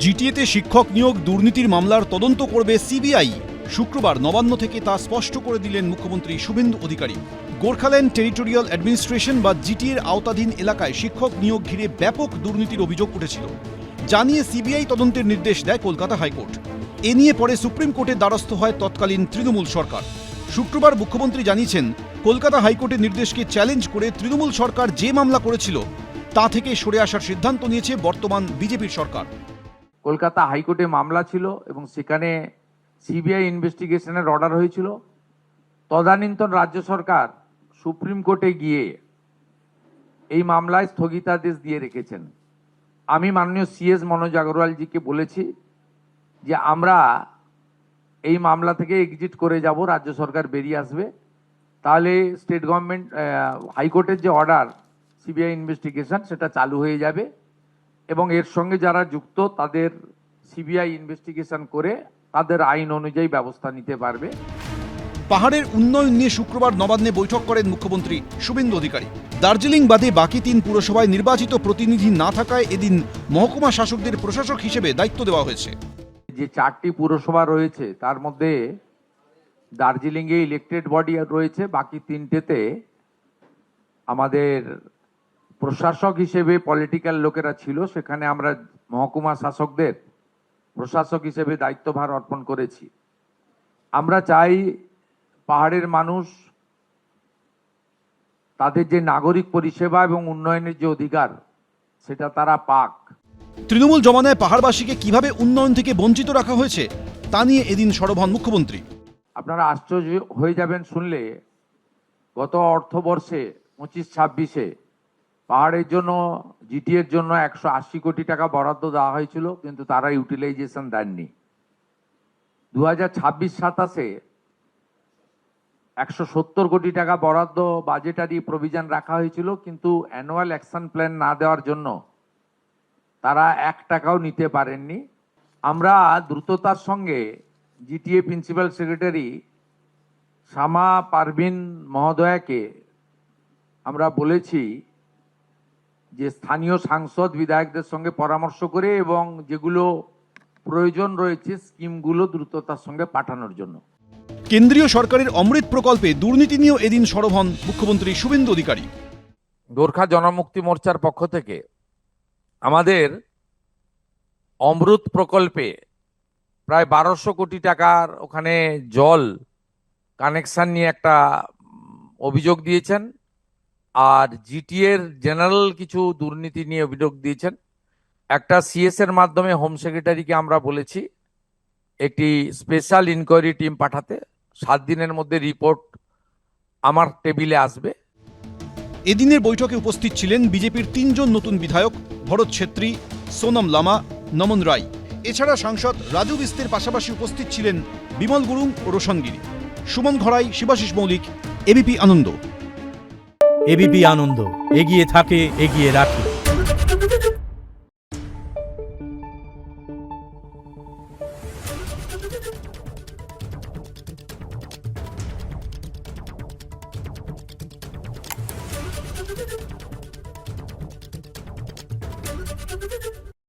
জিটিএতে শিক্ষক নিয়োগ দুর্নীতির মামলার তদন্ত করবে সিবিআই। শুক্রবার নবান্ন থেকে তা স্পষ্ট করে দিলেন মুখ্যমন্ত্রী শুভেন্দু অধিকারী। গোর্খাল্যান্ড টেরিটোরিয়াল অ্যাডমিনিস্ট্রেশন বা জিটিএর আওতাধীন এলাকায় শিক্ষক নিয়োগ ঘিরে ব্যাপক দুর্নীতির অভিযোগ উঠেছিল, জানিয়ে সিবিআই তদন্তের নির্দেশ দেয় কলকাতা হাইকোর্ট। এ নিয়ে পরে সুপ্রিম কোর্টের দ্বারস্থ হয় তৎকালীন তৃণমূল সরকার। শুক্রবার মুখ্যমন্ত্রী জানিয়েছেন, কলকাতা হাইকোর্টের নির্দেশকে চ্যালেঞ্জ করে তৃণমূল সরকার যে মামলা করেছিল তা থেকে সরে আসার সিদ্ধান্ত নিয়েছে বর্তমান বিজেপির সরকার। কলকাতা হাইকোর্টে মামলা ছিল এবং সেখানে সিবিআই ইনভেস্টিগেশনের অর্ডার হয়েছিল। তদানীন্তন রাজ্য সরকার সুপ্রিম কোর্টে গিয়ে এই মামলায় স্থগিতাদেশ দিয়ে রেখেছেন। আমি মাননীয় সিএস মনোজ আগরওয়ালজিকে বলেছি যে আমরা এই মামলা থেকে এক্সিট করে যাব, রাজ্য সরকার বেরিয়ে আসবে, তাহলে স্টেট গভর্নমেন্ট হাইকোর্টের যে অর্ডার সিবিআই ইনভেস্টিগেশন সেটা চালু হয়ে যাবে এবং এর সঙ্গে যারা যুক্ত তাদের সিবিআই ইনভেস্টিগেশন করে তাদের আইন অনুযায়ী ব্যবস্থা নিতে পারবে। পাহাড়ের উন্নয়ন নিয়ে শুক্রবার নবান্নে বৈঠক করেন মুখ্যমন্ত্রী শুভেন্দু অধিকারী। দার্জিলিং বাদে বাকি 3 পুরসভায় নির্বাচিত প্রতিনিধি না থাকায় এদিন মহকুমা শাসকদের প্রশাসক হিসেবে দায়িত্ব দেওয়া হয়েছে। যে 4টি পুরসভা রয়েছে তার মধ্যে দার্জিলিংয়ে ইলেকটেড বডি রয়েছে, বাকি 3টেতে আমাদের প্রশাসক হিসেবে পলিটিক্যাল লোকেরা ছিল, সেখানে আমরা মহকুমা শাসকদের প্রশাসক হিসেবে দায়িত্বভার অর্পণ করেছি। আমরা চাই পাহাড়ের মানুষ তাদের যে নাগরিক পরিষেবা এবং উন্নয়নের যে অধিকার সেটা তারা পাক। তৃণমূল জমানায় পাহাড়বাসীকে কিভাবে উন্নয়ন থেকে বঞ্চিত রাখা হয়েছে তা নিয়ে এদিন সরব হন মুখ্যমন্ত্রী। আপনারা আশ্চর্য হয়ে যাবেন শুনলে, গত অর্থবর্ষে 25-26-এ পাহাড়ের জন্য জিটিএর জন্য 180 কোটি টাকা বরাদ্দ দেওয়া হয়েছিল, কিন্তু তারা ইউটিলাইজেশন দেননি। 2026-27-এ 170 কোটি টাকা বরাদ্দ বাজেটারি প্রভিশন রাখা হয়েছিল, কিন্তু অ্যানুয়াল অ্যাকশন প্ল্যান না দেওয়ার জন্য তারা 1 টাকাও নিতে পারেননি। আমরা দ্রুততার সঙ্গে GTA principal secretary Shama Parvin মহোদয়াকে আমরা বলেছি যে স্থানীয় সাংসদ বিধায়কদের সঙ্গে পরামর্শ করে এবং যেগুলো প্রয়োজন রয়েছে স্কিমগুলো দ্রুততার সঙ্গে পাঠানোর জন্য। কেন্দ্রীয় সরকারের অমৃত প্রকল্পে দুর্নীতি নিয়েও এদিন সরব হন মুখ্যমন্ত্রী শুভেন্দু অধিকারী। গোর্খা জনমুক্তি মোর্চার পক্ষ থেকে আমাদের অমৃত প্রকল্পে প্রায় 1200 কোটি টাকার ওখানে জল কানেকশন নিয়ে একটা অভিযোগ দিয়েছেন, আর জিটিএর জেনারেল কিছু দুর্নীতি নিয়ে অভিযোগ দিয়েছেন। একটা সিএস এর মাধ্যমে হোম সেক্রেটারিকে আমরা বলেছি একটি স্পেশাল ইনকোয়ারি টিম পাঠাতে। 7 দিনের মধ্যে রিপোর্ট আমার টেবিলে আসবে। এদিনের বৈঠকে উপস্থিত ছিলেন বিজেপির 3 জন নতুন বিধায়ক ভরত ছেত্রী, সোনাম লামা, নমন রায়। এছাড়া সাংসদ রাজু বিস্তের পাশাপাশি উপস্থিত ছিলেন বিমল গুরুং ও রোশন গিরি, সুমন ঘড়াই, শিবাশিস মৌলিক, এবিপি আনন্দ। এবিপি আনন্দ, এগিয়ে থাকে, এগিয়ে রাখে।